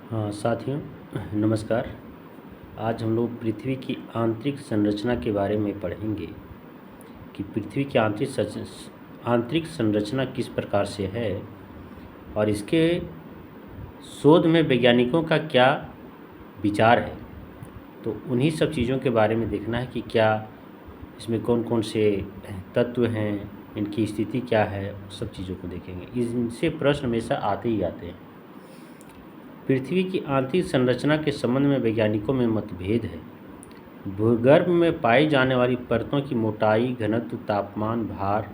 हाँ साथियों, नमस्कार। आज हम लोग पृथ्वी की आंतरिक संरचना के बारे में पढ़ेंगे कि पृथ्वी की आंतरिक संरचना किस प्रकार से है और इसके शोध में वैज्ञानिकों का क्या विचार है। तो उन्हीं सब चीज़ों के बारे में देखना है कि क्या इसमें कौन कौन से तत्व हैं, इनकी स्थिति क्या है, सब चीज़ों को देखेंगे। इनसे प्रश्न हमेशा आते ही आते हैं। पृथ्वी की आंतरिक संरचना के संबंध में वैज्ञानिकों में मतभेद है। भूगर्भ में पाई जाने वाली परतों की मोटाई, घनत्व, तापमान, भार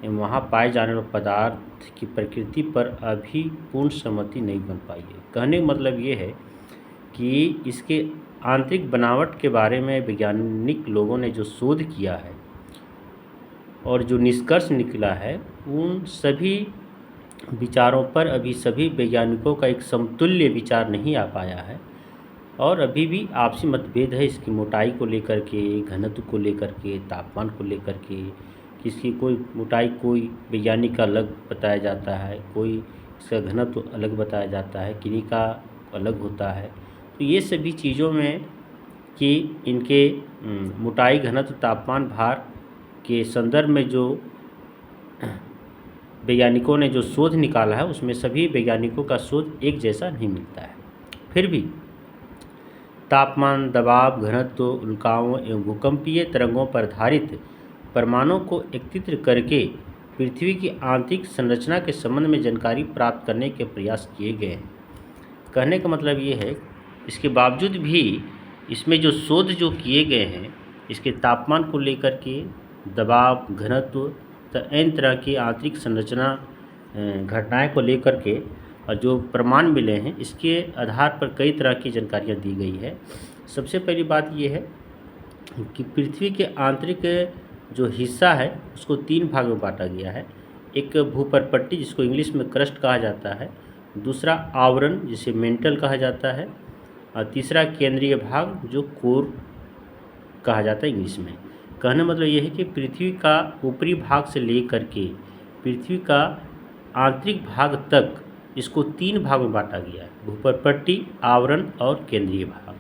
एवं वहाँ पाए जाने वाले पदार्थ की प्रकृति पर अभी पूर्ण सहमति नहीं बन पाई है। कहने का मतलब ये है कि इसके आंतरिक बनावट के बारे में वैज्ञानिक लोगों ने जो शोध किया है और जो निष्कर्ष निकला है, उन सभी विचारों पर अभी सभी वैज्ञानिकों का एक समतुल्य विचार नहीं आ पाया है और अभी भी आपसी मतभेद है इसकी मोटाई को लेकर के, घनत्व को लेकर के, तापमान को लेकर के। किसी कोई मोटाई कोई वैज्ञानिक का अलग बताया जाता है, कोई इसका घनत्व अलग बताया जाता है, किन्हीं का अलग होता है। तो ये सभी चीज़ों में कि इनके मोटाई, घनत्व, तापमान, भार के संदर्भ में जो वैज्ञानिकों ने जो शोध निकाला है, उसमें सभी वैज्ञानिकों का शोध एक जैसा नहीं मिलता है। फिर भी तापमान, दबाव, घनत्व, उल्काओं एवं भूकंपीय तरंगों पर आधारित परमाणुओं को एकत्रित करके पृथ्वी की आंतरिक संरचना के संबंध में जानकारी प्राप्त करने के प्रयास किए गए हैं। कहने का मतलब ये है, इसके बावजूद भी इसमें जो शोध जो किए गए हैं, इसके तापमान को लेकर के, दबाव, घनत्व, तो इन तरह की आंतरिक संरचना घटनाएं को लेकर के और जो प्रमाण मिले हैं, इसके आधार पर कई तरह की जानकारियाँ दी गई है। सबसे पहली बात ये है कि पृथ्वी के आंतरिक जो हिस्सा है उसको 3 भाग में बांटा गया है। एक भूपरपट्टी जिसको इंग्लिश में क्रस्ट कहा जाता है, दूसरा आवरण जिसे मेंटल कहा जाता है, और तीसरा केंद्रीय भाग जो कोर कहा जाता है इंग्लिश में। कहने मतलब यह है कि पृथ्वी का ऊपरी भाग से लेकर के पृथ्वी का आंतरिक भाग तक इसको 3 भाग में बांटा गया है: भूपरपट्टी, आवरण और केंद्रीय भाग।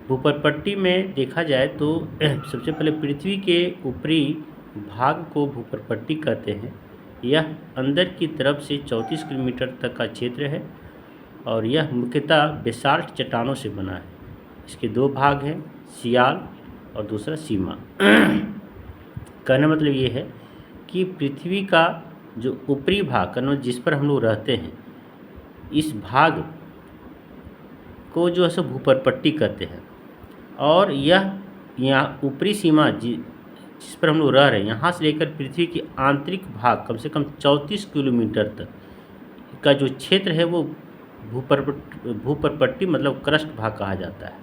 भूपरपट्टी में देखा जाए तो सबसे पहले पृथ्वी के ऊपरी भाग को भूपरपट्टी कहते हैं। यह अंदर की तरफ से 34 किलोमीटर तक का क्षेत्र है और यह मुख्यतः बेसाल्ट चट्टानों से बना है। इसके 2 भाग हैं, सियाल और दूसरा सीमा। कहने मतलब ये है कि पृथ्वी का जो ऊपरी भाग जिस पर हम लोग रहते हैं, इस भाग को जो है सो भूपरपट्टी कहते हैं। और यह यहाँ ऊपरी सीमा जिस पर हम लोग रह रहे हैं, यहाँ से लेकर पृथ्वी की आंतरिक भाग कम से कम 34 किलोमीटर तक का जो क्षेत्र है वो भूपरपट्टी मतलब क्रस्ट भाग कहा जाता है।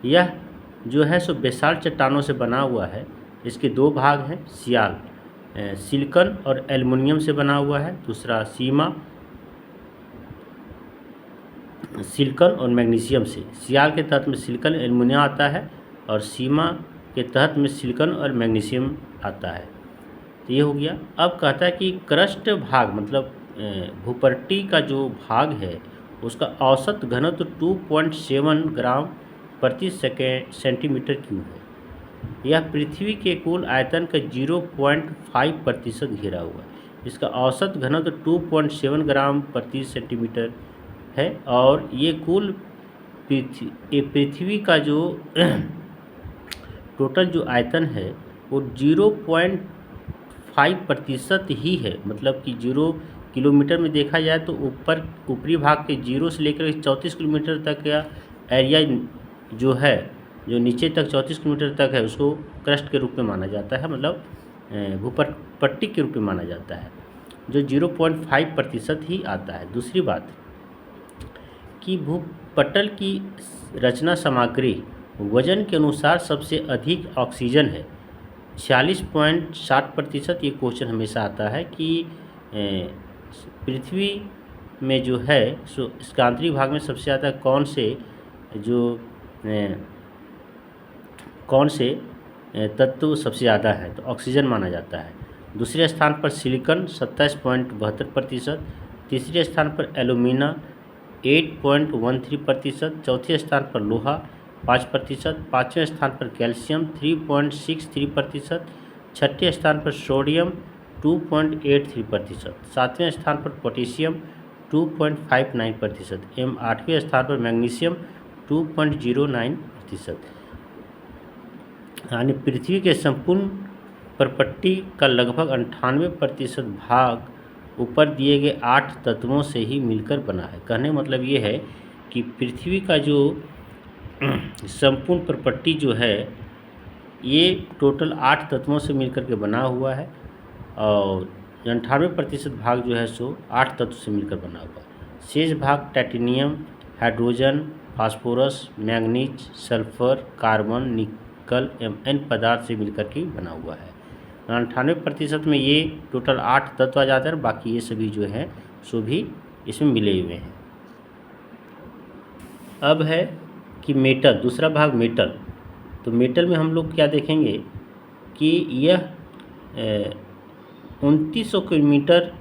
यह जो है सो बेसाल्ट चट्टानों से बना हुआ है। इसके 2 भाग हैं, सियाल सिलिकॉन और एल्युमिनियम से बना हुआ है, दूसरा सीमा सिलिकॉन और मैग्नीशियम से। सियाल के तहत में सिलिकॉन एल्युमिनियम आता है और सीमा के तहत में सिलिकॉन और मैग्नीशियम आता है। तो ये हो गया। अब कहता है कि क्रस्ट भाग मतलब भूपट्टी का जो भाग है उसका औसत घनत्व 2.7 ग्राम प्रति सेंटीमीटर क्यूब है। यह पृथ्वी के कुल आयतन का 0.5% घेरा हुआ है। इसका औसत घनत्व 2.7 ग्राम प्रति सेंटीमीटर है और ये कुल पृथ्वी का जो टोटल जो आयतन है वो 0.5% ही है। मतलब कि 0 किलोमीटर में देखा जाए तो ऊपरी भाग के 0 से लेकर 34 किलोमीटर तक का एरिया जो है, जो नीचे तक 34 किलोमीटर तक है, उसको क्रस्ट के रूप में माना जाता है, मतलब भूपट्टी के रूप में माना जाता है, जो 0.5% ही आता है। दूसरी बात कि भूपटल की रचना सामग्री वजन के अनुसार सबसे अधिक ऑक्सीजन है, 46.60%। ये क्वेश्चन हमेशा आता है कि पृथ्वी में जो है सो इसके आंतरिक भाग में सबसे ज़्यादा कौन से तत्व सबसे ज़्यादा है, तो ऑक्सीजन माना जाता है। दूसरे स्थान पर सिलिकॉन 27.72%, तीसरे स्थान पर एल्यूमिना 8.13%, चौथे स्थान पर लोहा 5%, पाँचवें स्थान पर कैल्शियम 3.63%, छठे स्थान पर सोडियम 2.83%, सातवें स्थान पर पोटेशियम 2.59% एवं आठवें स्थान पर मैग्नीशियम 2.09%। यानी पृथ्वी के संपूर्ण परपट्टी का लगभग 98% भाग ऊपर दिए गए 8 तत्वों से ही मिलकर बना है। कहने मतलब ये है कि पृथ्वी का जो संपूर्ण परपट्टी जो है ये टोटल 8 तत्वों से मिलकर के बना हुआ है और 98% भाग जो है सो 8 तत्व से मिलकर बना हुआ है। शेष भाग titanium, hydrogen, phosphorus, manganese, sulphur, carbon, निकल एवं अन्य पदार्थ से मिलकर के बना हुआ है। 98% में ये टोटल 8 तत्व आ जाते हैं, बाकी ये सभी जो है सो भी इसमें मिले हुए हैं। अब है कि मेटल, दूसरा भाग मेटल। तो मेटल में हम लोग क्या देखेंगे कि यह 2900 किलोमीटर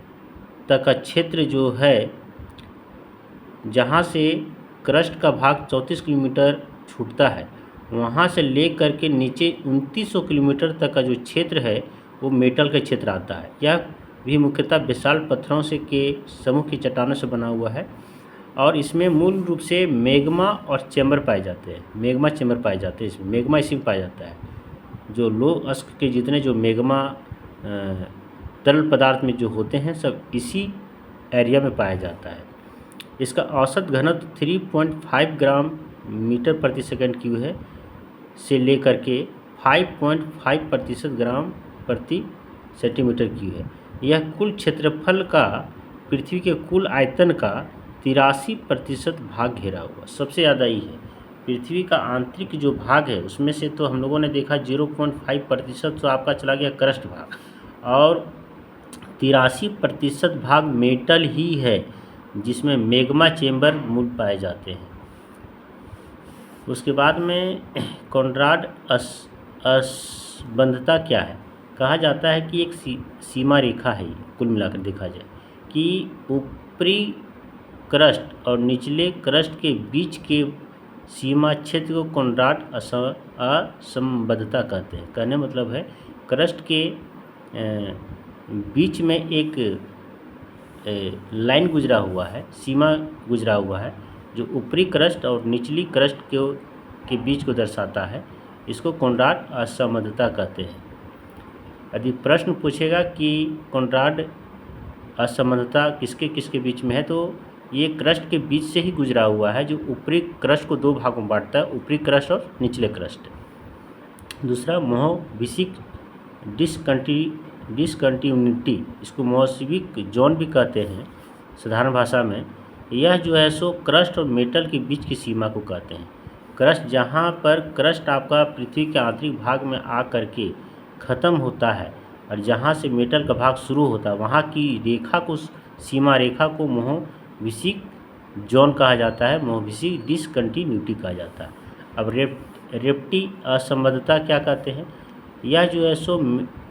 तक का क्षेत्र जो है, जहाँ से क्रस्ट का भाग 34 किलोमीटर छूटता है, वहाँ से ले करके नीचे 2900 किलोमीटर तक का जो क्षेत्र है वो मेटल का क्षेत्र आता है। यह भी मुख्यतः विशाल पत्थरों से के समूह की चट्टानों से बना हुआ है और इसमें मूल रूप से मैग्मा और चैम्बर पाए जाते हैं। मैग्मा चैम्बर पाए जाते हैं, इसमें मैग्मा इसी में पाया जाता है। जो लो अश्क के जितने जो मैग्मा तरल पदार्थ में जो होते हैं सब इसी एरिया में पाया जाता है। इसका औसत घनत्व 3.5 ग्राम मीटर प्रति सेकंड क्यूब है से लेकर के 5.5% ग्राम प्रति सेंटीमीटर क्यूब है। यह कुल क्षेत्रफल का पृथ्वी के कुल आयतन का 83% भाग घेरा हुआ, सबसे ज़्यादा ही है। पृथ्वी का आंतरिक जो भाग है उसमें से तो हम लोगों ने देखा 0.5% तो आपका चला गया क्रस्ट भाग और 83% भाग मेटल ही है जिसमें मैग्मा चेम्बर मूल पाए जाते हैं। उसके बाद में कॉनराड असंबद्धता क्या है? कहा जाता है कि एक सीमा रेखा है, कुल मिलाकर देखा जाए कि ऊपरी क्रस्ट और निचले क्रस्ट के बीच के सीमा क्षेत्र को कॉनराड असंबद्धता कहते हैं। कहने मतलब है क्रस्ट के बीच में एक लाइन गुजरा हुआ है, सीमा गुजरा हुआ है जो ऊपरी क्रस्ट और निचली क्रस्ट के बीच को दर्शाता है। इसको कॉनराड असंबद्धता कहते हैं। यदि प्रश्न पूछेगा कि कॉनराड असंबद्धता किसके किसके बीच में है, तो ये क्रस्ट के बीच से ही गुजरा हुआ है जो ऊपरी क्रस्ट को दो भागों में बांटता है, ऊपरी क्रस्ट और निचले क्रस्ट। दूसरा मोहविसिक डिसकंटिन्यूटी, इसको मोहविसिक जोन भी कहते हैं साधारण भाषा में। यह जो है सो क्रस्ट और मेटल के बीच की सीमा को कहते हैं। क्रस्ट, जहाँ पर क्रस्ट आपका पृथ्वी के आंतरिक भाग में आ करके ख़त्म होता है और जहाँ से मेटल का भाग शुरू होता है, वहाँ की रेखा को, सीमा रेखा को मोहविसिक जोन कहा जाता है, मोहविसिक डिसकंटिन्यूटी कहा जाता है। अब रेफ्टी असंबद्धता क्या कहते हैं? यह जो है सो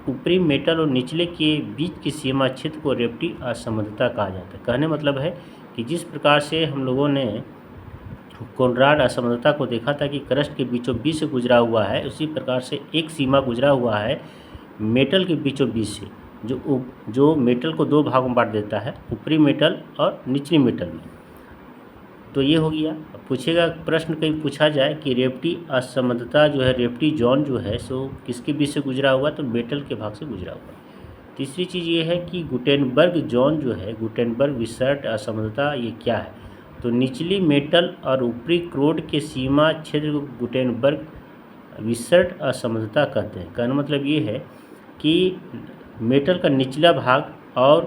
ऊपरी मेटल और निचले के बीच की सीमा क्षेत्र को रेफ्टी असंबद्धता कहा जाता है। कहने मतलब है कि जिस प्रकार से हम लोगों ने कॉनराड असंबद्धता को देखा था कि क्रस्ट के बीचों बीच से गुजरा हुआ है, उसी प्रकार से एक सीमा गुजरा हुआ है मेटल के बीचों बीच से, जो मेटल को दो भागों में बांट देता है, ऊपरी मेटल और निचली मेटल में। तो ये हो गया। पूछेगा प्रश्न कहीं पूछा जाए कि रेफ्टी असंबद्धता जो है, रेफ्टी जोन जो है सो किसके बीच से गुजरा हुआ, तो मेटल के भाग से गुजरा हुआ। तीसरी चीज़ ये है कि गुटेनबर्ग जोन जो है, गुटेनबर्ग विसर्ट असंबद्धता, ये क्या है? तो निचली मेटल और ऊपरी क्रोड के सीमा क्षेत्र को गुटेनबर्ग विसर्ट असंबद्धता कहते हैं। कहने मतलब ये है कि मेटल का निचला भाग और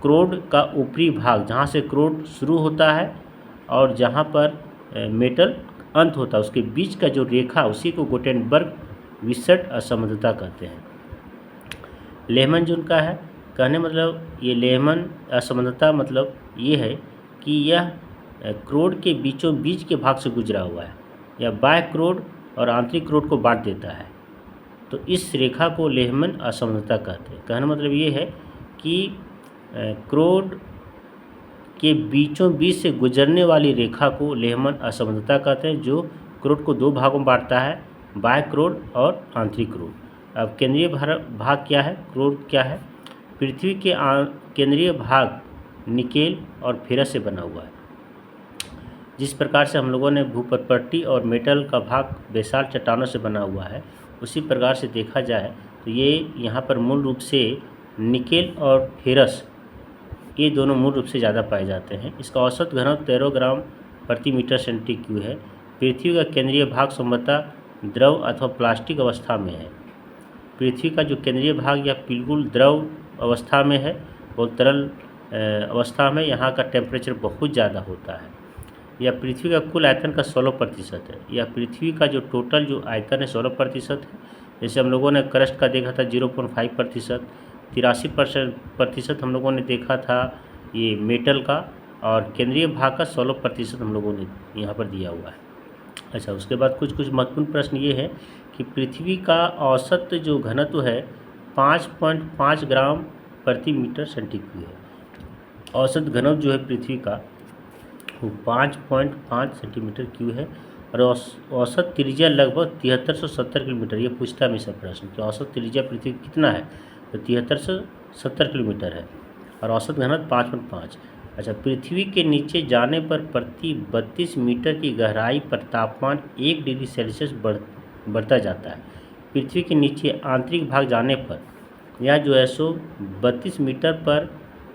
क्रोड का ऊपरी भाग, जहाँ से क्रोड शुरू होता है और जहाँ पर मेटल अंत होता है, उसके बीच का जो रेखा, उसी को गुटेनबर्ग विसर्ट असंबद्धता कहते हैं। लेहमन जोन का है? कहने मतलब ये लेहमन असंबद्धता मतलब ये है कि यह क्रोड के बीचों बीच के भाग से गुजरा हुआ है, या बाह्य क्रोड और आंतरिक क्रोड को बांट देता है, तो इस रेखा को लेहमन असंबद्धता कहते हैं। कहने मतलब ये है कि क्रोड के बीचों बीच से गुजरने वाली रेखा को लेहमन असमर्थता कहते हैं, जो क्रोड को 2 भागों में बांटता है, बाह्य क्रोड और आंतरिक क्रोड। अब केंद्रीय भाग क्या है, क्रोड क्या है? पृथ्वी के केंद्रीय भाग निकेल और फेरस से बना हुआ है। जिस प्रकार से हम लोगों ने भूपटपट्टी और मेटल का भाग बेसाल्ट चट्टानों से बना हुआ है, उसी प्रकार से देखा जाए तो ये यहाँ पर मूल रूप से निकेल और फेरस, ये दोनों मूल रूप से ज़्यादा पाए जाते हैं। इसका औसत घनत्व 13 ग्राम प्रति मीटर सेंटीक्यूब है। पृथ्वी का केंद्रीय भाग संभवतः द्रव अथवा प्लास्टिक अवस्था में है। पृथ्वी का जो केंद्रीय भाग या बिल्कुल द्रव अवस्था में है, बहुत तरल अवस्था में। यहाँ का टेम्परेचर बहुत ज़्यादा होता है। यह पृथ्वी का कुल आयतन का 16% है। यह पृथ्वी का जो टोटल जो आयतन है 16% है। जैसे हम लोगों ने क्रस्ट का देखा था 0.5%, 83% हम लोगों ने देखा था ये मेटल का, और केंद्रीय भाग का 16% हम लोगों ने यहाँ पर दिया हुआ है। अच्छा, उसके बाद कुछ महत्वपूर्ण प्रश्न ये है कि पृथ्वी का औसत जो घनत्व है 5.5 ग्राम प्रति मीटर सेंटीक्यूब है। औसत घनत्व जो है पृथ्वी का वो 5.5 सेंटीमीटर क्यूब है, और औसत त्रिज्या लगभग 7370 किलोमीटर। ये पूछता है हमेशा प्रश्न कि औसत त्रिज्या पृथ्वी कितना है, तो 7370 किलोमीटर है, और औसत घनत्व 5.5। अच्छा, पृथ्वी के नीचे जाने पर प्रति 32 मीटर की गहराई पर तापमान 1 डिग्री सेल्सियस बढ़ता जाता है। पृथ्वी के नीचे आंतरिक भाग जाने पर यह जो है सो 32 मीटर पर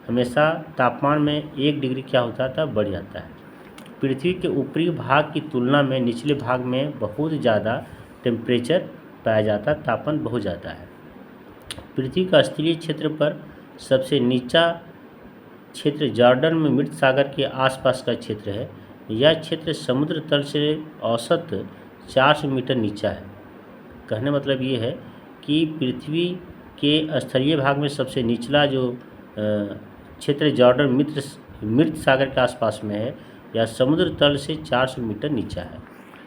हमेशा तापमान में 1 डिग्री क्या होता था, बढ़ जाता है। पृथ्वी के ऊपरी भाग की तुलना में निचले भाग में बहुत ज़्यादा टेम्परेचर पाया जाता है, तापमान बहुत ज़्यादा है। पृथ्वी का स्थलीय क्षेत्र पर सबसे नीचा क्षेत्र जॉर्डन में मृत सागर के आसपास का क्षेत्र है। यह क्षेत्र समुद्र तल से औसत 400 मीटर नीचा है। कहने मतलब ये है कि पृथ्वी के स्थलीय भाग में सबसे निचला जो क्षेत्र जॉर्डन मृत सागर के आसपास में है, या समुद्र तल से 400 मीटर नीचा है।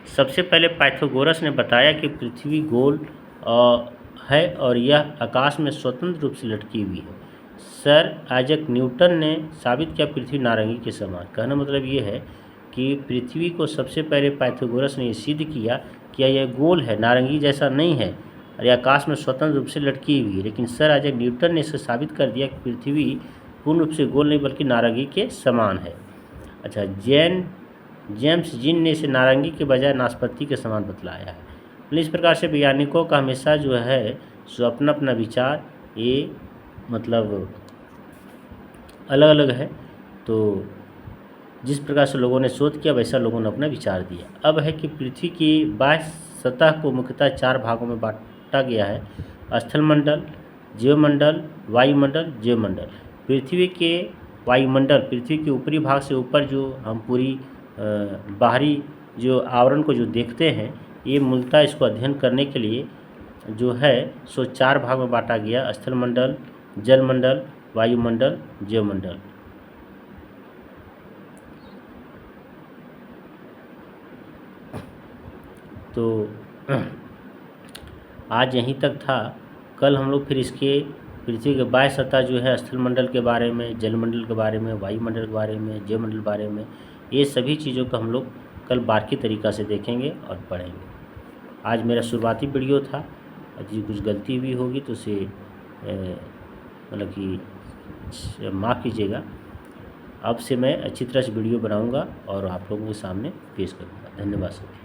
सबसे पहले पाइथागोरस ने बताया कि पृथ्वी गोल है और यह आकाश में स्वतंत्र रूप से लटकी हुई है। सर आइजैक न्यूटन ने साबित किया पृथ्वी नारंगी के समान। कहने मतलब ये है कि पृथ्वी को सबसे पहले पाइथागोरस ने सिद्ध किया कि यह गोल है, नारंगी जैसा नहीं है, और यह आकाश में स्वतंत्र रूप से लटकी हुई है। लेकिन सर आइजैक न्यूटन ने इसे साबित कर दिया कि पृथ्वी पूर्ण रूप से गोल नहीं बल्कि नारंगी के समान है। अच्छा, जेम्स जीन ने इसे नारंगी के बजाय नाशपाती के समान बतलाया है। इस प्रकार से वैज्ञानिकों का हमेशा जो है सो अपना अपना विचार ये मतलब अलग अलग है। तो जिस प्रकार से लोगों ने शोध किया वैसा लोगों ने अपना विचार दिया। अब है कि पृथ्वी की बाह्य सतह को मुख्यतः 4 भागों में बांटा गया है: स्थलमंडल, जीवमंडल, वायुमंडल, जीवमंडल। पृथ्वी के वायुमंडल, पृथ्वी के ऊपरी भाग से ऊपर जो हम पूरी बाहरी जो आवरण को जो देखते हैं, ये मूलतः इसको अध्ययन करने के लिए जो है सो 4 भाग में बांटा गया: स्थलमंडल, जलमंडल, वायुमंडल, जीवमंडल। तो आज यहीं तक था। कल हम लोग फिर इसके पृथ्वी के बाह्य सतह जो है स्थलमंडल के बारे में, जलमंडल के बारे में, वायुमंडल के बारे में, जीवमंडल के बारे में, ये सभी चीज़ों को हम लोग कल बारीकी तरीक़ा से देखेंगे और पढ़ेंगे। आज मेरा शुरुआती वीडियो था, यदि कुछ गलती भी होगी तो उसे मतलब कि माफ़ कीजिएगा। अब से मैं अच्छी तरह से वीडियो बनाऊंगा और आप लोगों के सामने पेश करूंगा। धन्यवाद सर।